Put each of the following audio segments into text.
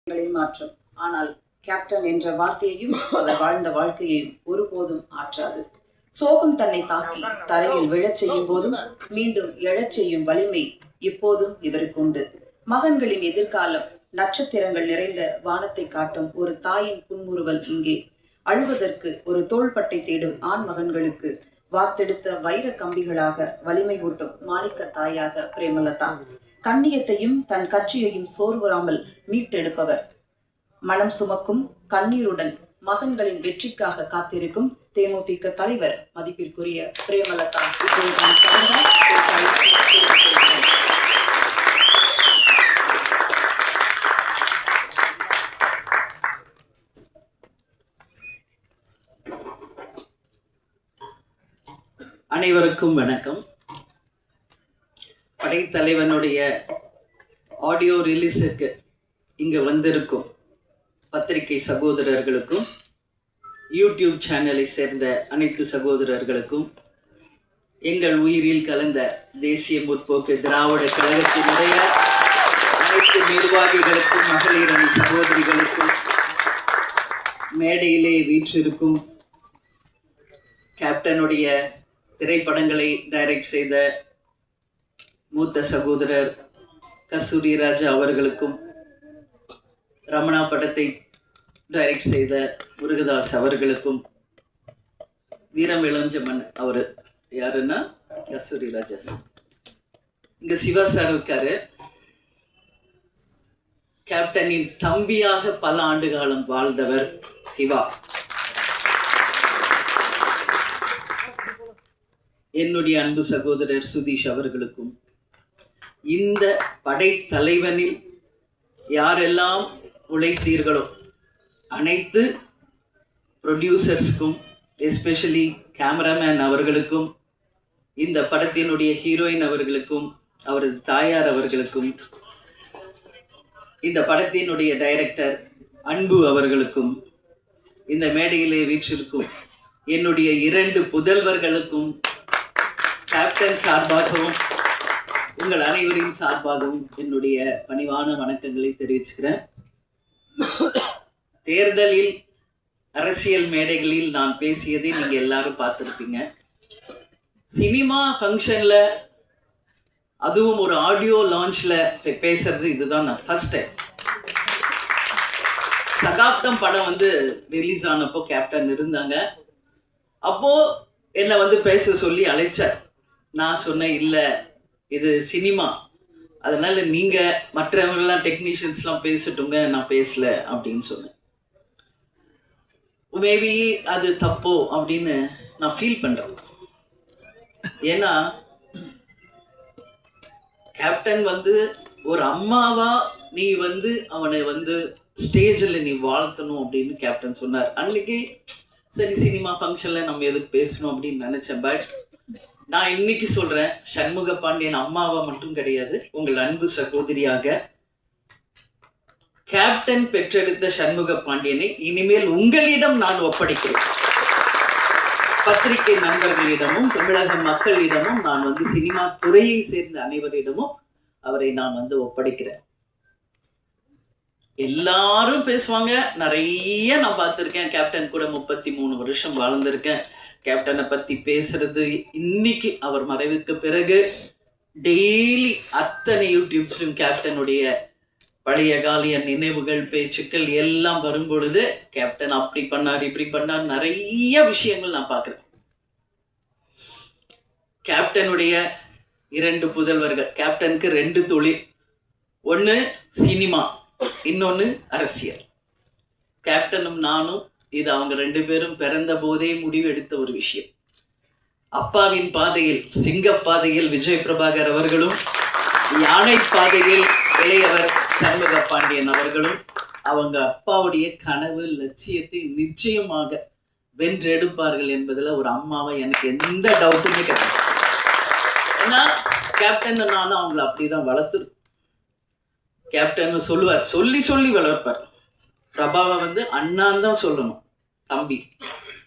மாற்றும். ஆனால் கேப்டன் என்ற வார்த்தையையும் அவர் வாழ்ந்த வாழ்க்கையையும் ஒருபோதும் ஆற்றாது. சோகம் தன்னை தாக்கி தரையில் விழச் செய்யும் போதும் மீண்டும் எழச் செய்யும் வலிமை இப்போதும் இவருக்கு உண்டு. மகன்களின் எதிர்காலம் நட்சத்திரங்கள் நிறைந்த வானத்தை காட்டும் ஒரு தாயின் புன்முறுவல் இங்கே. அழுவதற்கு ஒரு தோள்பட்டை தேடும் ஆண் மகன்களுக்கு வார்த்தெடுத்த வைர கம்பிகளாக வலிமை ஊட்டும் மாணிக்க தாயாக பிரேமலதா. கண்ணியத்தையும் தன் கட்சியையும் சோர்வராமல் மீட்டெடுப்பவர். மனம் சுமக்கும் கண்ணீருடன் மகன்களின் வெற்றிக்காக காத்திருக்கும் தேமுதிக தலைவர் மதிப்பிற்குரிய பிரேமலதா. அனைவருக்கும் வணக்கம். படைத்தலைவனுடைய ஆடியோ ரிலீஸுக்கு இங்கே வந்திருக்கும் பத்திரிகை சகோதரர்களுக்கும் யூடியூப் சேனலை சேர்ந்த அனைத்து சகோதரர்களுக்கும் எங்கள் உயிரில் கலந்த தேசிய முற்போக்கு திராவிட கழகத்தினுடைய அனைத்து நிர்வாகிகளுக்கும் மகளிர் அணி சகோதரிகளுக்கும் மேடையிலே வீற்றிருக்கும் கேப்டனுடைய திரைப்படங்களை டைரக்ட் செய்த மூத்த சகோதரர் கஸ்தூரி ராஜா அவர்களுக்கும், ரமணா படத்தை டைரக்ட் செய்த முருகதாஸ் அவர்களுக்கும், வீரம் இளஞ்சமன் அவர் யாருன்னா கஸ்தூரி ராஜா சார். இங்கே சிவா சார் இருக்காரு. கேப்டனின் தம்பியாக பல ஆண்டு காலம் வாழ்ந்தவர் சிவா. என்னுடைய அன்பு சகோதரர் சுதீஷ் அவர்களுக்கும், இந்த படைத்தலைவனில் யாரெல்லாம் உழைத்தீர்களோ அனைத்து ப்ரொடியூசர்ஸுக்கும், எஸ்பெஷலி கேமராமேன் அவர்களுக்கும், இந்த படத்தினுடைய ஹீரோயின் அவர்களுக்கும், அவரது தாயார் அவர்களுக்கும், இந்த படத்தினுடைய டைரக்டர் அன்பு அவர்களுக்கும், இந்த மேடையிலே வீற்றிருக்கும் என்னுடைய 2 புதல்வர்களுக்கும் கேப்டன் சார்பாகவும் உங்கள் அனைவரின் சார்பாகவும் என்னுடைய பணிவான வணக்கங்களை தெரிவிச்சுக்கிறேன். தேர்தலில் அரசியல் மேடைகளில் நான் பேசியதை நீங்கள் எல்லாரும் பார்த்துருப்பீங்க. சினிமா ஃபங்க்ஷனில், அதுவும் ஒரு ஆடியோ லான்ச்சில் பேசுறது இதுதான் நான் ஃபர்ஸ்ட் டைம். சகாப்தம் படம் ரிலீஸ் ஆனப்போ கேப்டன் இருந்தாங்க. அப்போது என்னை பேச சொல்லி அழைச்சார். நான் சொன்னேன், இல்லை இது சினிமா, அதனால் நீங்கள் மற்றவங்களாம் டெக்னீஷியன்ஸ்லாம் பேசட்டுங்க, நான் பேசல அப்படின்னு சொன்னேன். மேபி அது தப்போ அப்படின்னு நான் ஃபீல் பண்ணுறேன். ஏன்னா கேப்டன் ஒரு அம்மாவா நீ அவனை ஸ்டேஜில் நீ வாழ்த்தணும் அப்படின்னு கேப்டன் சொன்னார். அன்னைக்கு சரி, சினிமா ஃபங்க்ஷனில் நம்ம எதுக்கு பேசணும் அப்படின்னு நினச்சேன். பட் நான் இன்னைக்கு சொல்கிறேன், சண்முக பாண்டியன் அம்மாவா மட்டும் கிடையாது, உங்கள் அன்பு சகோதரியாக கேப்டன் பெற்றெடுத்த சண்முக பாண்டியனை இனிமேல் உங்களிடம் நான் ஒப்படைக்கிறேன். பத்திரிகை நண்பர்களிடமும் தமிழக மக்களிடமும் நான் சினிமா துறையை சேர்ந்த அனைவரிடமும் அவரை நான் ஒப்படைக்கிறேன். எல்லாரும் பேசுவாங்க, நிறைய நான் பார்த்துருக்கேன். கேப்டன் கூட 33 வருஷம் வாழ்ந்திருக்கேன். கேப்டனை பற்றி பேசுறது இன்னைக்கு அவர் மறைவுக்கு பிறகு டெய்லி அத்தனை யூடியூப்ஸ்லையும் கேப்டனுடைய பழைய காலிய நினைவுகள், பேச்சுக்கள் எல்லாம் வரும்பொழுது கேப்டன் அப்படி பண்ணார், இப்படி பண்ணார், நிறைய விஷயங்கள் நான் பார்க்குறேன். கேப்டனுடைய 2 புதல்வர்கள். கேப்டனுக்கு 2 தொழில். ஒன்று சினிமா, இன்னொன்று அரசியல். கேப்டனும் நானும் இது அவங்க 2 பேரும் பிறந்த போதே முடிவெடுத்த ஒரு விஷயம். அப்பாவின் பாதையில், சிங்கப்பாதையில் விஜய் பிரபாகர் அவர்களும், யானை பாதையில் இளையவர் சண்முக பாண்டியன் அவர்களும் அவங்க அப்பாவுடைய கனவு லட்சியத்தை நிச்சயமாக வென்றெடுப்பார்கள் என்பதில் ஒரு அம்மாவை எனக்கு எந்த டவுட்டுமே கிடையாது. ஏன்னா கேப்டன் நானும் அவங்கள அப்படிதான் வளர்த்துரு. கேப்டன் சொல்லுவார், சொல்லி சொல்லி வளர்ப்பார். பிரபாவை அண்ணான் தான் சொல்லணும், தம்பி.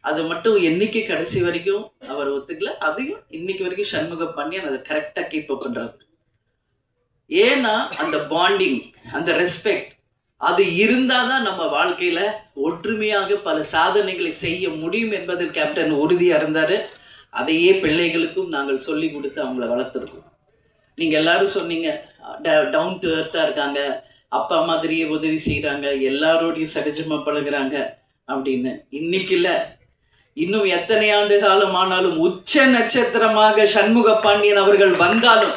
அது மட்டும் என்னைக்கு கடைசி வரைக்கும் அவர் ஒத்துக்கல. அதையும் இன்னைக்கு வரைக்கும் சண்முக பாண்டியன் அதை கரெக்டாக கீப் அப் பண்றாரு. ஏன்னா அந்த பாண்டிங், அந்த ரெஸ்பெக்ட் அது இருந்தால் தான் நம்ம வாழ்க்கையில் ஒற்றுமையாக பல சாதனைகளை செய்ய முடியும் என்பதில் கேப்டன் உறுதியாக இருந்தார். அதையே பிள்ளைகளுக்கும் நாங்கள் சொல்லி கொடுத்து அவங்கள வளர்த்துருக்கோம். நீங்கள் எல்லாரும் சொன்னீங்க டவுன் டு எர்த்தாக இருக்காங்க, அப்பா மாதிரியே உதவி செய்கிறாங்க, எல்லாரோடையும் சகஜமாக பழகுறாங்க அப்படின்னு. இன்னைக்கு இல்லை, இன்னும் எத்தனை ஆண்டு காலம் ஆனாலும் உச்ச நட்சத்திரமாக சண்முக பாண்டியன் அவர்கள் வந்தாலும்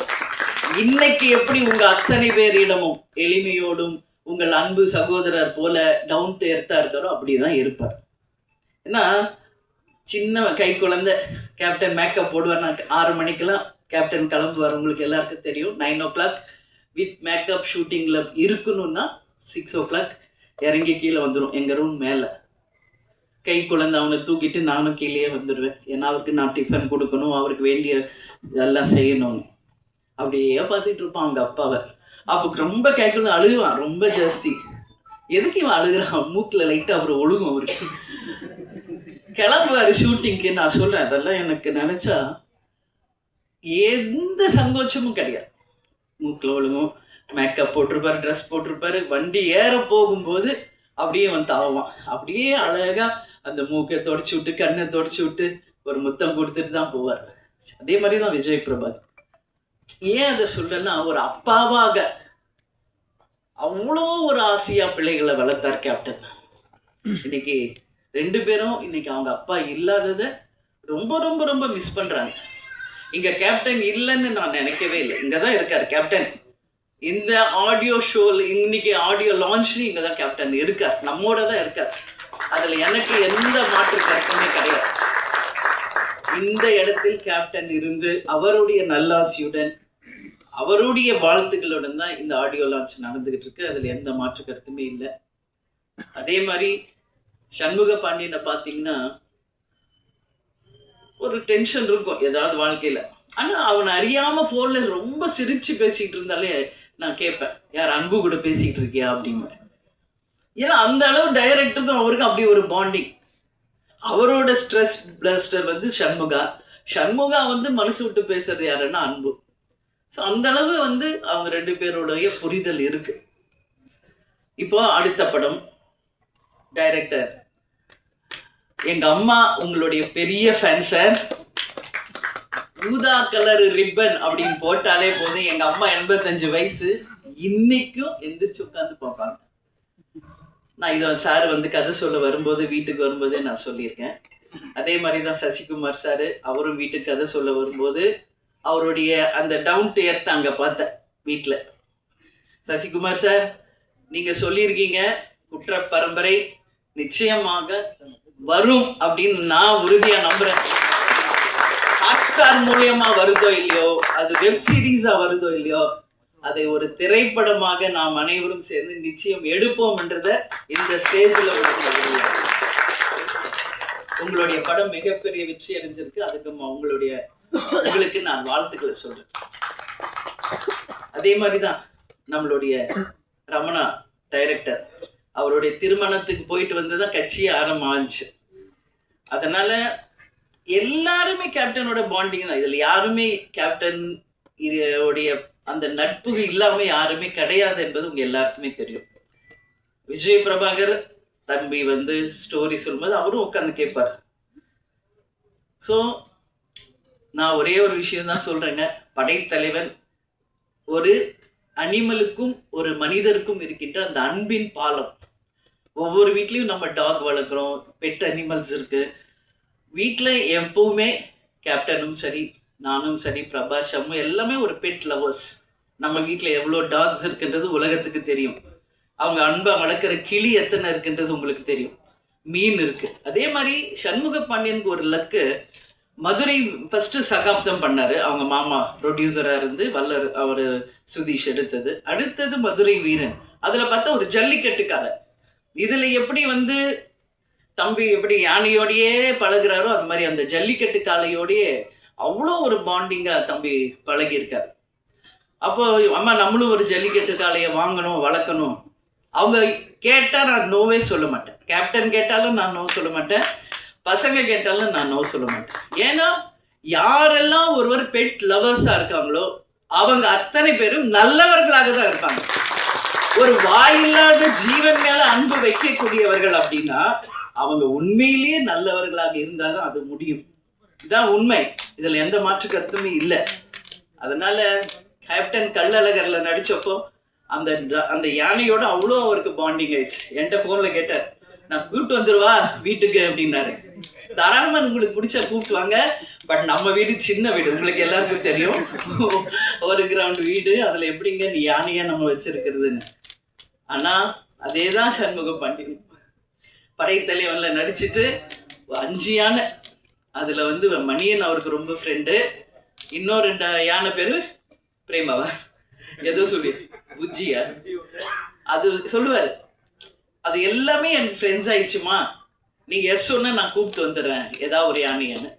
இன்னைக்கு எப்படி உங்க அத்தனை பேரிடமும் எளிமையோடும் உங்கள் அன்பு சகோதரர் போல டவுன் டு எர்த்தா இருக்காரோ அப்படிதான் இருப்பார். ஏன்னா சின்ன கை குழந்தை கேப்டன் மேக்கப் போடுவார். நான் 6 மணிக்கெல்லாம் கேப்டன் கிளம்புவார். உங்களுக்கு எல்லாருக்கும் தெரியும். 9 o'clock வித் மேக்கப் ஷூட்டிங்கில் இருக்கணும்னா 6 o'clock இறங்கி கீழே வந்துடும் எங்கள் ரூம் மேலே. கை குழந்தை அவனை தூக்கிட்டு நானும் கீழே வந்துடுவேன். ஏன்னா அவருக்கு நான் டிஃபன் கொடுக்கணும், அவருக்கு வேண்டிய இதெல்லாம் செய்யணும்னு. அப்படியே பார்த்துட்டு இருப்பான் அவங்க அப்பாவை. அப்போ ரொம்ப கேட்கல அழுகுவான் ரொம்ப ஜாஸ்தி. எதுக்கு இவன் அழுகுறான்? மூக்கில் லைட்டாக அப்புறம் ஒழுகும் அவருக்கு. கிளம்புவார் ஷூட்டிங்க்கு. நான் சொல்கிறேன், அதெல்லாம் எனக்கு நினச்சா எந்த சங்கோச்சமும் கிடையாது. மூக்கில் ஒழுகும், மேக்கப் போட்டிருப்பார், ட்ரெஸ் போட்டிருப்பாரு. வண்டி ஏற போகும்போது அப்படியே அவன் தாவான். அப்படியே அழகாக அந்த மூக்கை தொடச்சி விட்டு கண்ணை தொடச்சி விட்டு ஒரு முத்தம் கொடுத்துட்டு தான் போவார். அதே மாதிரி தான் விஜய் பிரபாகர். ஏன் அதை சொல்றேன்னா, ஒரு அப்பாவாக அவ்வளோ ஒரு ஆசையா பிள்ளைகளை வளர்த்தார் கேப்டன். இன்னைக்கு 2 பேரும் இன்னைக்கு அவங்க அப்பா இல்லாததை ரொம்ப ரொம்ப ரொம்ப மிஸ் பண்றாங்க. இங்க கேப்டன் இல்லைன்னு நான் நினைக்கவே இல்லை. இங்கதான் இருக்காரு கேப்டன். இந்த ஆடியோ ஷோல இன்னைக்கு ஆடியோ லான்ச்லயும் இங்கதான் கேப்டன் இருக்கார், நம்மோட தான் இருக்கார். அதுல எனக்கு எந்த மாற்று கருத்துமே கிடையாது. இந்த இடத்தில் கேப்டன் இருந்து அவருடைய நல்லாசியுடன் அவருடைய வாழ்த்துக்களுடன் தான் இந்த ஆடியோ லான்ச் நடந்துகிட்டு இருக்கு. அதுல எந்த மாற்று கருத்துமே இல்லை. அதே மாதிரி சண்முக பாண்டியனை பார்த்தீங்கன்னா ஒரு டென்ஷன் இருக்கும் ஏதாவது வாழ்க்கையில. ஆனா அவனை அறியாம போன்ல ரொம்ப சிரிச்சு பேசிக்கிட்டு இருந்தாலே நான் கேட்பேன், யார் அன்பு கூட பேசிக்கிட்டு இருக்கியா அப்படின்னு. ஏன்னா அந்த அளவு டைரக்டருக்கும் அவருக்கும் அப்படி ஒரு பாண்டிங். அவரோட ஸ்ட்ரெஸ் பிளஸ்டர் வந்து சண்முகா வந்து மனசு விட்டு பேசுறது யாருன்னா அன்பு. ஸோ அந்த அளவு வந்து அவங்க 2 பேருடைய புரிதல் இருக்கு. இப்போ அடுத்த படம் டைரக்டர் எங்க அம்மா உங்களுடைய பெரிய ஃபேன் சார். ஊதா கலர் ரிப்பன் அப்படின்னு போட்டாலே போதும். எங்க அம்மா 85 வயசு, இன்னைக்கும் எந்திரிச்சு உட்காந்து பார்ப்பாங்க. நான் இதை சார் வந்து கதை சொல்ல வரும்போது வீட்டுக்கு வரும்போதே நான் சொல்லியிருக்கேன். அதே மாதிரி தான் சசிகுமார் சார், அவரும் வீட்டுக்கு கதை சொல்ல வரும்போது அவருடைய அந்த டவுன் டு எர்த் அங்கே பார்த்தேன் வீட்டில். சசிகுமார் சார், நீங்கள் சொல்லியிருக்கீங்க குற்ற பரம்பரை நிச்சயமாக வரும் அப்படின்னு நான் உறுதியாக நம்புகிறேன். ஹாட்ஸ்டார் மூலியமா வருதோ இல்லையோ, அது வெப் சீரிஸா வருதோ இல்லையோ, அதை ஒரு திரைப்படமாக நாம் அனைவரும் சேர்ந்து நிச்சயம் எடுப்போம் என்றத இந்த ஸ்டேஜில் உங்களுடைய படம் மிகப்பெரிய வெற்றி அடைஞ்சிருக்கு. அதுக்கு உங்களுக்கு நான் வாழ்த்துக்களை சொல்றேன். அதே மாதிரிதான் நம்மளுடைய ரமணா டைரக்டர், அவருடைய திருமணத்துக்கு போயிட்டு வந்துதான் கட்சியே ஆரம்பிச்சு. அதனால எல்லாருமே கேப்டனோட பாண்டிங் தான். இதுல யாருமே கேப்டன் உடைய அந்த நட்பு இல்லாம யாருமே கிடையாது என்பது உங்க எல்லாருக்குமே தெரியும். விஜய் பிரபாகர் தம்பி வந்து ஸ்டோரி சொல்லும்போது அவரும் உட்காந்து கேட்பார். ஸோ நான் ஒரே ஒரு விஷயம் தான் சொல்றேங்க, படைத்தலைவன் ஒரு அனிமலுக்கும் ஒரு மனிதருக்கும் இருக்கின்ற அந்த அன்பின் பாலம். ஒவ்வொரு வீட்லயும் நம்ம டாக் வளர்க்குறோம், பெட் அனிமல்ஸ் இருக்கு. வீட்டில் எப்பவுமே கேப்டனும் சரி, நானும் சரி, பிரபாஷ் அம்மு எல்லாமே ஒரு பெட் லவர்ஸ். நம்ம வீட்டில் எவ்வளோ டாக்ஸ் இருக்குன்றது உலகத்துக்கு தெரியும். அவங்க அன்பை வளர்க்குற கிளி எத்தனை இருக்குன்றது உங்களுக்கு தெரியும். மீன் இருக்கு. அதே மாதிரி சண்முக பாண்டியனுக்கு ஒரு லக்கு, மதுரை ஃபர்ஸ்ட் சகாப்தம் பண்ணாரு. அவங்க மாமா ப்ரொடியூசரா இருந்து வல்லர் அவர் சுதீஷ் எடுத்தது. அடுத்தது மதுரை வீரன். அதுல பார்த்தா ஒரு ஜல்லிக்கட்டு கதை. இதுல எப்படி வந்து தம்பி எப்படி யானையோடையே பழகுறாரோ அது மாதிரி அந்த ஜல்லிக்கட்டு காளையோடையே அவ்வளோ ஒரு பாண்டிங்கா தம்பி பழகியிருக்காரு. அப்போ அம்மா நம்மளும் ஒரு ஜல்லிக்கட்டு காளையை வாங்கணும், வளர்க்கணும். அவங்க கேட்டால் நான் நோவே சொல்ல மாட்டேன். கேப்டன் கேட்டாலும் நான் நோ சொல்ல மாட்டேன், பசங்க கேட்டாலும் நான் நோ சொல்ல மாட்டேன். ஏன்னா யாரெல்லாம் ஒருவர் பெட் லவர்ஸாக இருக்காங்களோ அவங்க அத்தனை பேரும் நல்லவர்களாக தான் இருப்பாங்க. ஒரு வாயில்லாத ஜீவன் மேல அன்பு வைக்கக்கூடியவர்கள் அப்படின்னா அவங்க உண்மையிலேயே நல்லவர்களாக இருந்தாதான் அது முடியும். இதுதான் உண்மை, இதுல எந்த மாற்று கருத்துமே இல்லை. அதனால கேப்டன் கள்ளழகர்ல நடிச்சப்போ அந்த யானையோட அவ்வளோ அவருக்கு பாண்டிங் ஆயிடுச்சு. என்கிட்ட போன்ல கேட்டார், நான் கூப்பிட்டு வந்துருவா வீட்டுக்கு அப்படின்னாரு. தாராளமா உங்களுக்கு பிடிச்ச கூப்பிட்டு வாங்க, பட் நம்ம வீடு சின்ன வீடு, உங்களுக்கு எல்லாருக்கும் தெரியும், ஒரு கிரவுண்ட் வீடு, அதுல எப்படிங்க நீ யானையா நம்ம வச்சிருக்கிறதுன்னு. ஆனா அதேதான் சண்முக பாண்டியன் படைத்தலைவன்ல நடிச்சுட்டு 5 யானை, அதுல வந்து மணியன் அவருக்கு ரொம்ப ஃப்ரெண்டு, இன்னொரு 2 யானை பேரு பிரேமாவா ஏதோ சொல்லி புஜ்ஜியா அது சொல்லுவாரு, அது எல்லாமே என் ஃப்ரெண்ட்ஸ் ஆயிடுச்சுமா, நீங்க எஸ் சொன்ன நான் கூப்பிட்டு வந்துடுறேன் ஏதாவது ஒரு யானையான்னு.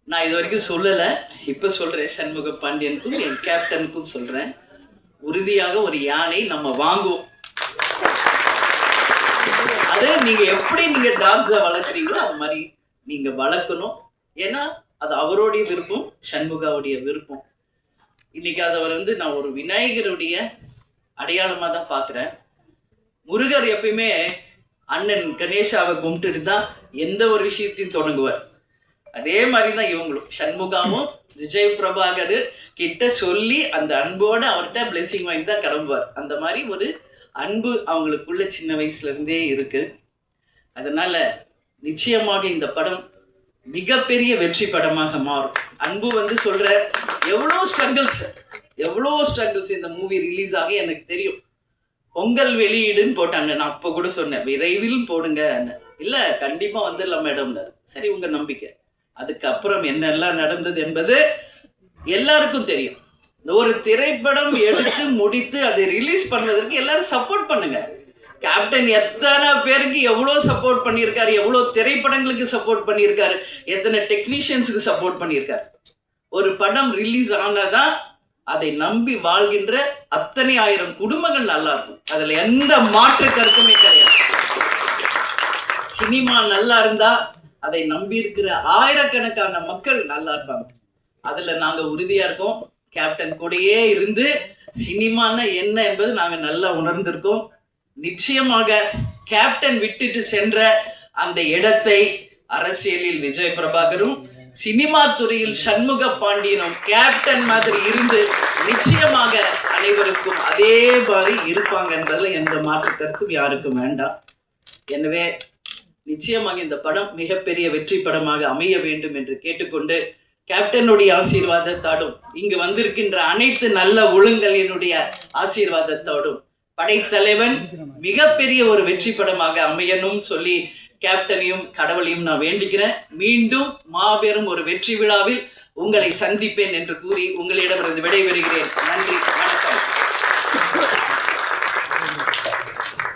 நான் இது வரைக்கும் சொல்லலை, இப்போ சொல்றேன். சண்முக பாண்டியனுக்கும் என் கேப்டனுக்கும் சொல்றேன், உறுதியாக ஒரு யானை நம்ம வாங்குவோம். அது நீங்க எப்படி நீங்க டாக்ஸை வளர்க்குறீங்களோ அது மாதிரி நீங்க வளர்க்கணும். ஏன்னா அது அவருடைய விருப்பம், சண்முகாவுடைய விருப்பம். இன்னைக்கு அதை வந்து நான் ஒரு விநாயகருடைய அடையாளமா தான் பார்க்குறேன். முருகர் எப்பயுமே அண்ணன் கணேஷாவை கும்பிட்டுட்டு தான் எந்த ஒரு விஷயத்தையும் தொடங்குவார். அதே மாதிரி தான் இவங்களும், சண்முகாவும் விஜய் பிரபாகர் கிட்ட சொல்லி அந்த அன்போடு அவர்கிட்ட பிளெஸிங் வாங்கி தான் கிளம்புவார். அந்த மாதிரி ஒரு அன்பு அவங்களுக்குள்ள சின்ன வயசுல இருந்தே இருக்கு. அதனால நிச்சயமாக இந்த படம் மிகப்பெரிய வெற்றி படமாக மாறும். அன்பு வந்து சொல்ற எவ்வளோ ஸ்ட்ரகிள்ஸ் இந்த மூவி ரிலீஸ் ஆகி எனக்கு தெரியும். பொங்கல் வெளியீடுன்னு போட்டாங்க, நான் அப்போ கூட சொன்னேன் விரைவில் போடுங்க, இல்லை கண்டிப்பாக வந்துடலாம் மேடம்னாரு. சரி உங்க நம்பிக்கை. அதுக்கப்புறம் என்னெல்லாம் நடந்தது என்பது எல்லாருக்கும் தெரியும். ஒரு திரைப்படம் எடுத்து முடித்து அதை ரிலீஸ் பண்ணுவதற்கு எல்லாரும் சப்போர்ட் பண்ணுங்க. கேப்டன் எத்தனை பேருக்கு எவ்வளோ சப்போர்ட் பண்ணியிருக்காரு, எவ்வளோ திரைப்படங்களுக்கு சப்போர்ட் பண்ணியிருக்காரு, எத்தனை டெக்னீஷியன்ஸுக்கு சப்போர்ட் பண்ணியிருக்காரு. ஒரு படம் ரிலீஸ் ஆனாதான் அதை நம்பி வாழ்கின்ற அத்தனை 1000 குடும்பங்கள் நல்லா இருக்கும். அதுல எந்த மாற்று கருத்துமே கிடையாது. சினிமா நல்லா இருந்தா அதை நம்பி இருக்கிற ஆயிரக்கணக்கான மக்கள் நல்லா இருப்பாங்க. அதுல நாங்க உறுதியா இருக்கோம். கேப்டன் கூடயே இருந்து சினிமான்னா என்ன என்பது நாங்க நல்லா உணர்ந்திருக்கோம். நிச்சயமாக கேப்டன் விட்டுட்டு சென்ற அந்த இடத்தை அரசியலில் விஜய் பிரபாகரும், சினிமா துறையில் சண்முக பாண்டியனும் கேப்டன் மாதிரி இருந்து நிச்சயமாக அனைவருக்கும் அதே மாதிரி இருப்பாங்க என்பதில் எந்த மாற்று கருத்தும் யாருக்கும் வேண்டாம். எனவே நிச்சயமாக இந்த படம் மிகப்பெரிய வெற்றி படமாக அமைய வேண்டும் என்று கேட்டுக்கொண்டு, கேப்டனுடைய ஆசீர்வாதத்தோடும் இங்கு வந்திருக்கின்ற அனைத்து நல்ல ஒழுங்கலினுடைய ஆசீர்வாதத்தோடும் படைத்தலைவன் மிகப்பெரிய ஒரு வெற்றி படமாக அமையணும் சொல்லி கேப்டனையும் கடவுளையும் நான் வேண்டிக்கிறேன். மீண்டும் மாபெரும் ஒரு வெற்றி விழாவில் உங்களை சந்திப்பேன் என்று கூறி உங்களிடமிருந்து விடைபெறுகிறேன். நன்றி, வணக்கம்.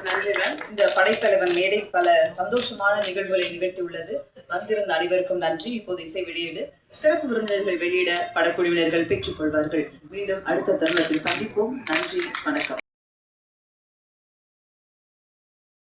நன்றிகள். இந்த படைத்தலைவன் மேடை பல சந்தோஷமான நிகழ்வுகளை நிகழ்த்தியுள்ளது. வந்திருந்த அனைவருக்கும் நன்றி. இப்போது இசை வெளியீடு, சிறப்பு விருந்தினர்கள் வெளியிட படக்குழுவினர்கள் பெற்றுக் கொள்வார்கள். மீண்டும் அடுத்த தருணத்தில் சந்திப்போம். நன்றி, வணக்கம்.